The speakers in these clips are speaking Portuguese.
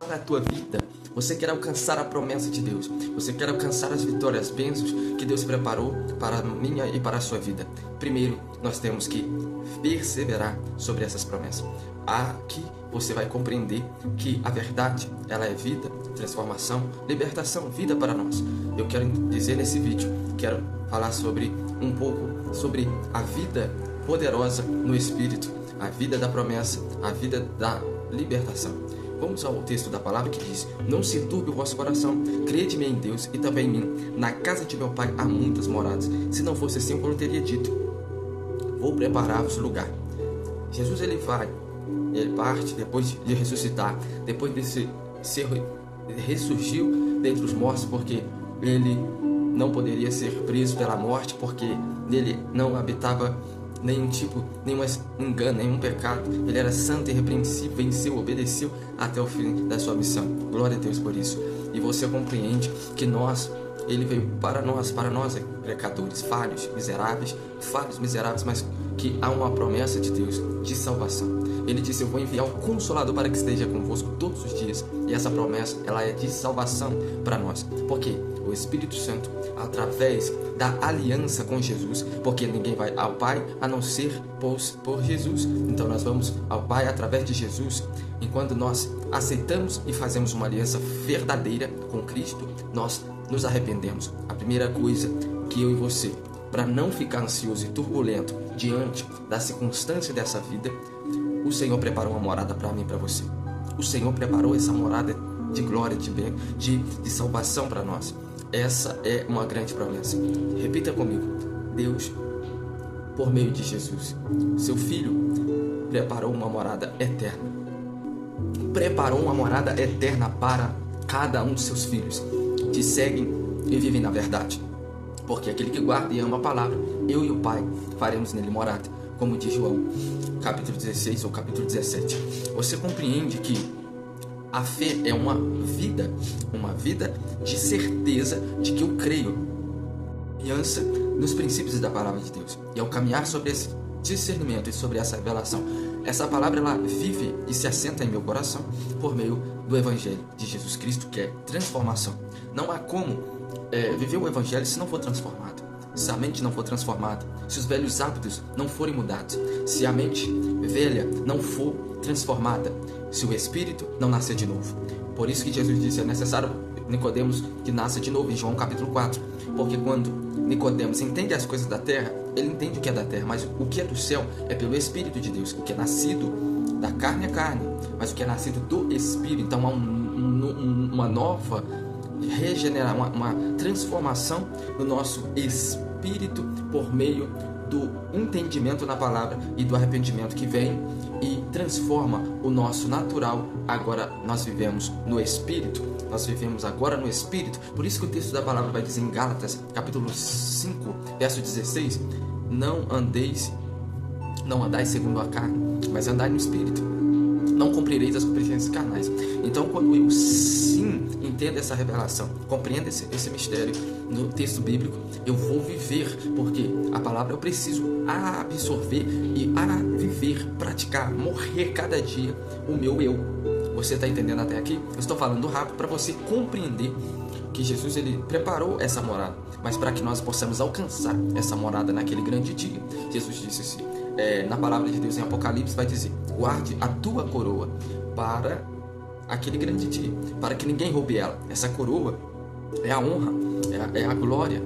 na tua vida, você quer alcançar a promessa de Deus, você quer alcançar as vitórias, as bênçãos que Deus preparou para a minha e para a sua vida, primeiro nós temos que perseverar sobre essas promessas. Aqui você vai compreender que a verdade, ela é vida, transformação, libertação, vida para nós. Eu quero dizer nesse vídeo, quero falar sobre um pouco sobre a vida poderosa no Espírito, a vida da promessa, a vida da libertação. Vamos ao texto da palavra que diz: não se turbe o vosso coração, crede-me em Deus e também em mim. Na casa de meu pai há muitas moradas. Se não fosse assim, eu não teria dito: vou preparar-vos lugar. Jesus ele parte depois de ressuscitar, depois de ressurgiu dentre os mortos, porque ele não poderia ser preso pela morte, porque nele não habitava nenhum engano, nenhum pecado. Ele era santo e irrepreensível, venceu, obedeceu até o fim da sua missão. Glória a Deus por isso. E você compreende que ele veio para nós pecadores, falhos, miseráveis, mas que há uma promessa de Deus de salvação. Ele disse: eu vou enviar o Consolador para que esteja convosco todos os dias. E essa promessa, ela é de salvação para nós. Porque o Espírito Santo, através da aliança com Jesus, porque ninguém vai ao Pai a não ser por Jesus. Então nós vamos ao Pai através de Jesus. Enquanto nós aceitamos e fazemos uma aliança verdadeira com Cristo, nós nos arrependemos. A primeira coisa que eu e você, para não ficar ansioso e turbulento diante da circunstância dessa vida, o Senhor preparou uma morada para mim e para você. O Senhor preparou essa morada de glória, de bem, de salvação para nós. Essa é uma grande promessa. Repita comigo: Deus, por meio de Jesus, seu Filho, preparou uma morada eterna. Preparou uma morada eterna para cada um de seus filhos que seguem e vivem na verdade. Porque aquele que guarda e ama a palavra, eu e o Pai faremos nele morada, como diz João, capítulo 16 ou capítulo 17. Você compreende que a fé é uma vida de certeza de que eu creio, confiança nos princípios da palavra de Deus. E ao caminhar sobre esse discernimento e sobre essa revelação, essa palavra ela vive e se assenta em meu coração por meio do Evangelho de Jesus Cristo, que é transformação. Não há como viver o Evangelho se não for transformado. Se a mente não for transformada, se os velhos hábitos não forem mudados, se a mente velha não for transformada, se o Espírito não nascer de novo. Por isso que Jesus disse: é necessário Nicodemos que nasça de novo, em João capítulo 4. Porque quando Nicodemos entende as coisas da terra, ele entende o que é da terra, mas o que é do céu é pelo Espírito de Deus. O que é nascido da carne é carne, mas o que é nascido do Espírito. Então há uma nova uma transformação no nosso espírito por meio do entendimento na palavra e do arrependimento que vem e transforma o nosso natural. Agora nós vivemos no Espírito, nós vivemos agora no Espírito. Por isso que o texto da palavra vai dizer em Gálatas capítulo 5, verso 16: não andais segundo a carne, mas andai no Espírito. Não cumprireis as concupiscências carnais. Então, quando eu sim entendo essa revelação, compreendo esse mistério no texto bíblico, eu vou viver, porque a palavra eu preciso absorver e viver, praticar, morrer cada dia o meu eu. Você está entendendo até aqui? Eu estou falando rápido para você compreender que Jesus ele preparou essa morada, mas para que nós possamos alcançar essa morada naquele grande dia, Jesus disse assim, na palavra de Deus em Apocalipse vai dizer: guarde a tua coroa para aquele grande dia, para que ninguém roube ela. Essa coroa é a honra, é a glória,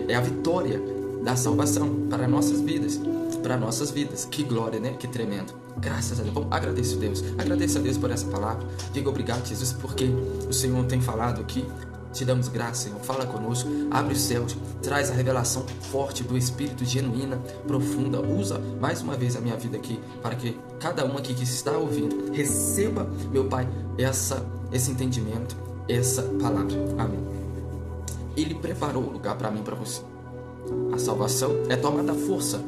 é a vitória da salvação para nossas vidas, Que glória, né? Que tremendo. Graças a Deus. Vamos agradecer a Deus. Agradeça a Deus por essa palavra. Diga obrigado, Jesus, porque o Senhor tem falado aqui. Te damos graça, Senhor. Fala conosco, abre os céus, traz a revelação forte do Espírito, genuína, profunda. Usa mais uma vez a minha vida aqui, para que cada um aqui que está ouvindo receba, meu Pai, esse entendimento, essa palavra. Amém. Ele preparou o lugar para mim e para você. A salvação é tomar da força.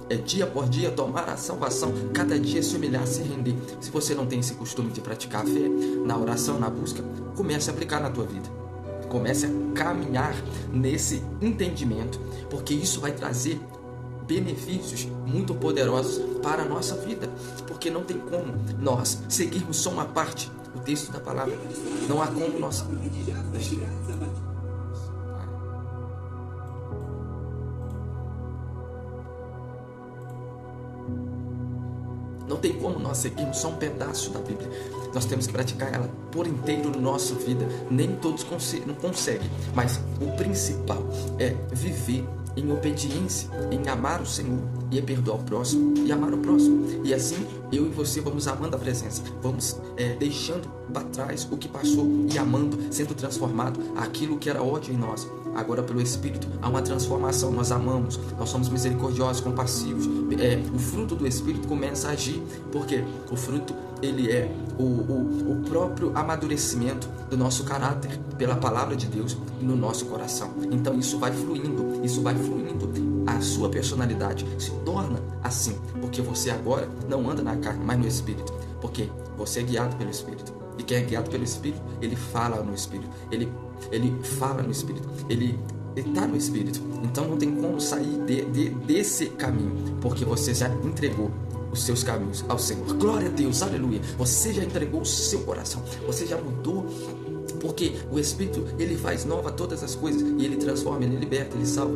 É dia por dia tomar a salvação, cada dia se humilhar, se render. Se você não tem esse costume de praticar a fé, na oração, na busca, comece a aplicar na tua vida. Comece a caminhar nesse entendimento, porque isso vai trazer benefícios muito poderosos para a nossa vida, porque não tem como nós seguirmos só uma parte do texto da palavra. Não há como nós... Não tem como nós seguirmos só um pedaço da Bíblia. Nós temos que praticar ela por inteiro na nossa vida. Nem todos não conseguem, mas o principal é viver em obediência, em amar o Senhor e perdoar o próximo e amar o próximo. E assim eu e você vamos amando a presença, vamos deixando para trás o que passou e amando, sendo transformado aquilo que era ódio em nós. Agora pelo Espírito há uma transformação, nós amamos, nós somos misericordiosos, compassivos. O fruto do Espírito começa a agir, porque o fruto ele é o próprio amadurecimento do nosso caráter pela palavra de Deus no nosso coração. Então isso vai fluindo, a sua personalidade se torna assim, porque você agora não anda na carne, mas no Espírito, porque você é guiado pelo Espírito. E quem é guiado pelo Espírito, ele fala no Espírito, ele fala no Espírito, ele está no Espírito. Então não tem como sair desse caminho, porque você já entregou os seus caminhos ao Senhor. Glória a Deus, aleluia. Você já entregou o seu coração, você já mudou, porque o Espírito ele faz nova todas as coisas e ele transforma, ele liberta, ele salva.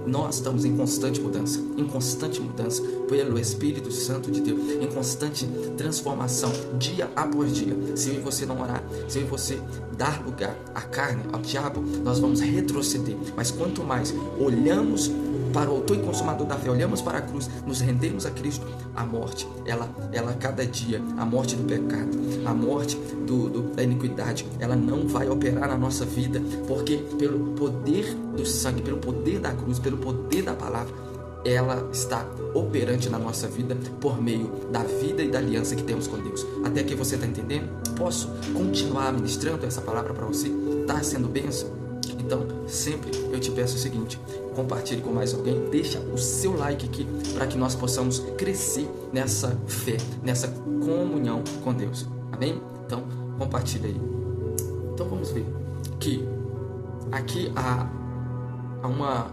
Nós estamos em constante mudança pelo Espírito Santo de Deus, em constante transformação dia após dia. Se eu e você não orar, se eu e você dar lugar à carne, ao diabo, nós vamos retroceder. Mas quanto mais olhamos para o autor e consumador da fé, olhamos para a cruz, nos rendemos a Cristo, a morte, ela cada dia, a morte do pecado, a morte da iniquidade, ela não vai operar na nossa vida, porque pelo poder do sangue, pelo poder da cruz, pelo poder da palavra, ela está operante na nossa vida por meio da vida e da aliança que temos com Deus. Até aqui você está entendendo? Posso continuar ministrando essa palavra para você? Está sendo bênção? Então, sempre eu te peço o seguinte: compartilhe com mais alguém, deixa o seu like aqui para que nós possamos crescer nessa fé, nessa comunhão com Deus. Amém? Então, compartilhe aí. Então, vamos ver que aqui há uma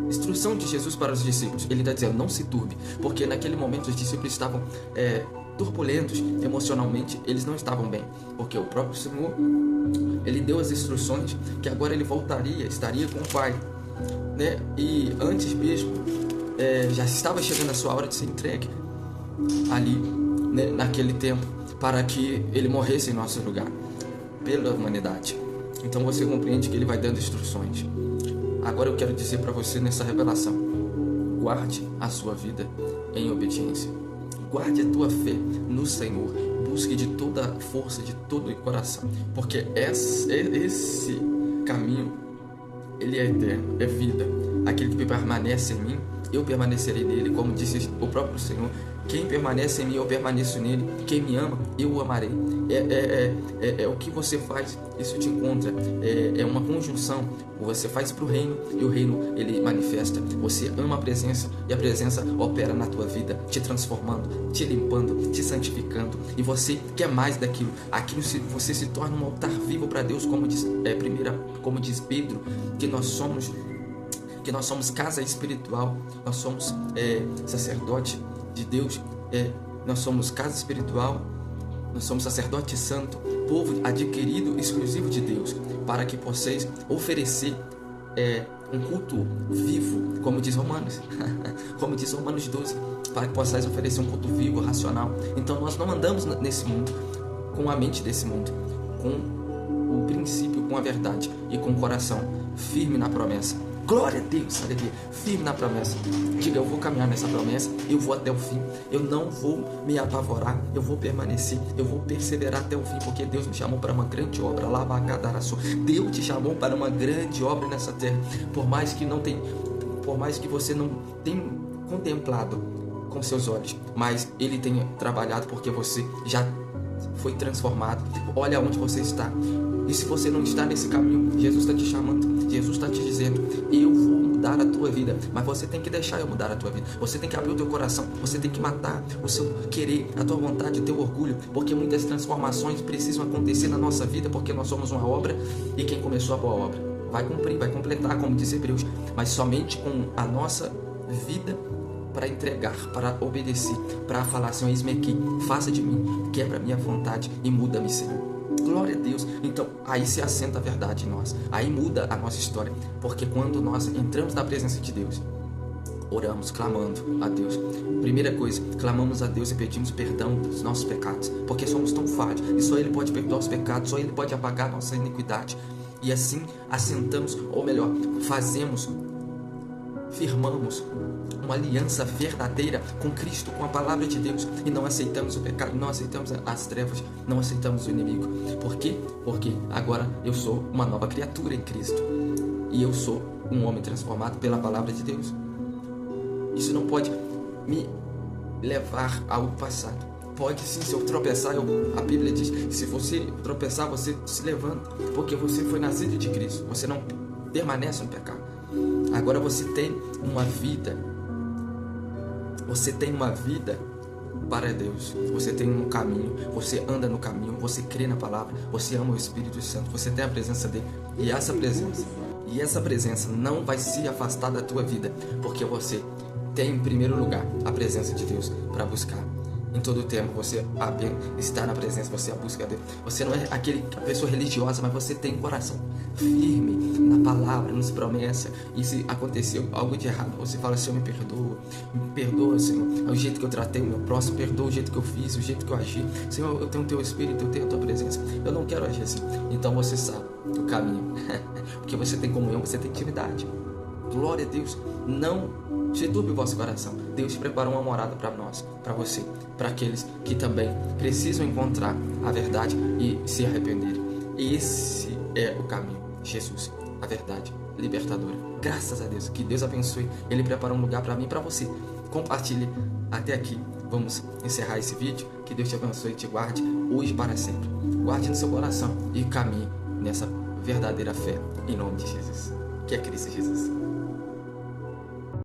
instrução de Jesus para os discípulos. Ele está dizendo: não se turbe, porque naquele momento os discípulos estavam turbulentos emocionalmente, eles não estavam bem, porque o próprio Senhor ele deu as instruções que agora ele voltaria, estaria com o Pai, né? E antes mesmo já estava chegando a sua hora de ser entregue ali, né, naquele tempo, para que ele morresse em nosso lugar pela humanidade. Então você compreende que ele vai dando instruções. Agora eu quero dizer para você nessa revelação: guarde a sua vida em obediência, guarde a tua fé no Senhor, busque de toda a força, de todo o coração, porque esse caminho ele é eterno, é vida. Aquele que permanece em mim, eu permanecerei nele, como disse o próprio Senhor: quem permanece em mim, eu permaneço nele, quem me ama, eu o amarei. É o que você faz, isso te encontra, é uma conjunção. Você faz para o reino e o reino ele manifesta. Você ama a presença e a presença opera na tua vida, te transformando, te limpando, te santificando, e você quer mais daquilo. Você se torna um altar vivo para Deus, como diz Pedro, que nós somos casa espiritual, nós somos sacerdote de Deus, nós somos casa espiritual, nós somos sacerdote santo, povo adquirido exclusivo de Deus, para que possais oferecer um culto vivo, como diz Romanos, como diz Romanos 12, para que possais oferecer um culto vivo, racional. Então nós não andamos nesse mundo com a mente desse mundo, com o princípio, com a verdade e com o coração firme na promessa. Glória a Deus, aleluia, firme na promessa. Diga: eu vou caminhar nessa promessa, eu vou até o fim, eu não vou me apavorar, eu vou permanecer, eu vou perseverar até o fim, porque Deus me chamou para uma grande obra. Deus te chamou para uma grande obra nessa terra. Por mais que você não tenha contemplado com seus olhos, mas Ele tenha trabalhado, porque você já foi transformado. Olha onde você está. E se você não está nesse caminho, Jesus está te chamando, Jesus está te dizendo: eu vou mudar a tua vida. Mas você tem que deixar eu mudar a tua vida. Você tem que abrir o teu coração, você tem que matar o seu querer, a tua vontade, o teu orgulho, porque muitas transformações precisam acontecer na nossa vida, porque nós somos uma obra, e quem começou a boa obra vai cumprir, vai completar, como diz Hebreus. Mas somente com a nossa vida para entregar, para obedecer, para falar, Senhor, eis-me aqui, faça de mim, quebra a minha vontade e muda-me, Senhor. Glória a Deus. Então, aí se assenta a verdade em nós, aí muda a nossa história, porque quando nós entramos na presença de Deus, oramos, clamando a Deus. Primeira coisa, clamamos a Deus e pedimos perdão dos nossos pecados, porque somos tão falhos, e só Ele pode perdoar os pecados, só Ele pode apagar a nossa iniquidade, e assim assentamos, ou melhor, firmamos uma aliança verdadeira com Cristo, com a palavra de Deus, e não aceitamos o pecado, não aceitamos as trevas, não aceitamos o inimigo. Por quê? Porque agora eu sou uma nova criatura em Cristo, e eu sou um homem transformado pela palavra de Deus. Isso não pode me levar ao passado. Pode sim, se eu tropeçar, a Bíblia diz, se você tropeçar, você se levanta, porque você foi nascido de Cristo, você não permanece no pecado. Agora você tem uma vida para Deus, você tem um caminho, você anda no caminho, você crê na palavra, você ama o Espírito Santo, você tem a presença dele, e essa presença não vai se afastar da tua vida, porque você tem em primeiro lugar a presença de Deus para buscar. Em todo o tempo você está na presença, você a busca Deus. Você não é a pessoa religiosa, mas você tem um coração firme na palavra, nas promessas. E se aconteceu algo de errado, você fala, Senhor, me perdoa, Senhor, o jeito que eu tratei o meu próximo, perdoa o jeito que eu fiz, o jeito que eu agi. Senhor, eu tenho o teu Espírito, eu tenho a tua presença, eu não quero agir assim. Então você sabe o caminho, porque você tem comunhão, você tem intimidade. Glória a Deus. Não se turbe o vosso coração. Deus preparou uma morada para nós, para você, para aqueles que também precisam encontrar a verdade e se arrependerem. Esse é o caminho. Jesus, a verdade libertadora. Graças a Deus. Que Deus abençoe. Ele preparou um lugar para mim e para você. Compartilhe até aqui. Vamos encerrar esse vídeo. Que Deus te abençoe e te guarde hoje e para sempre. Guarde no seu coração e caminhe nessa verdadeira fé. Em nome de Jesus. Que é Cristo Jesus.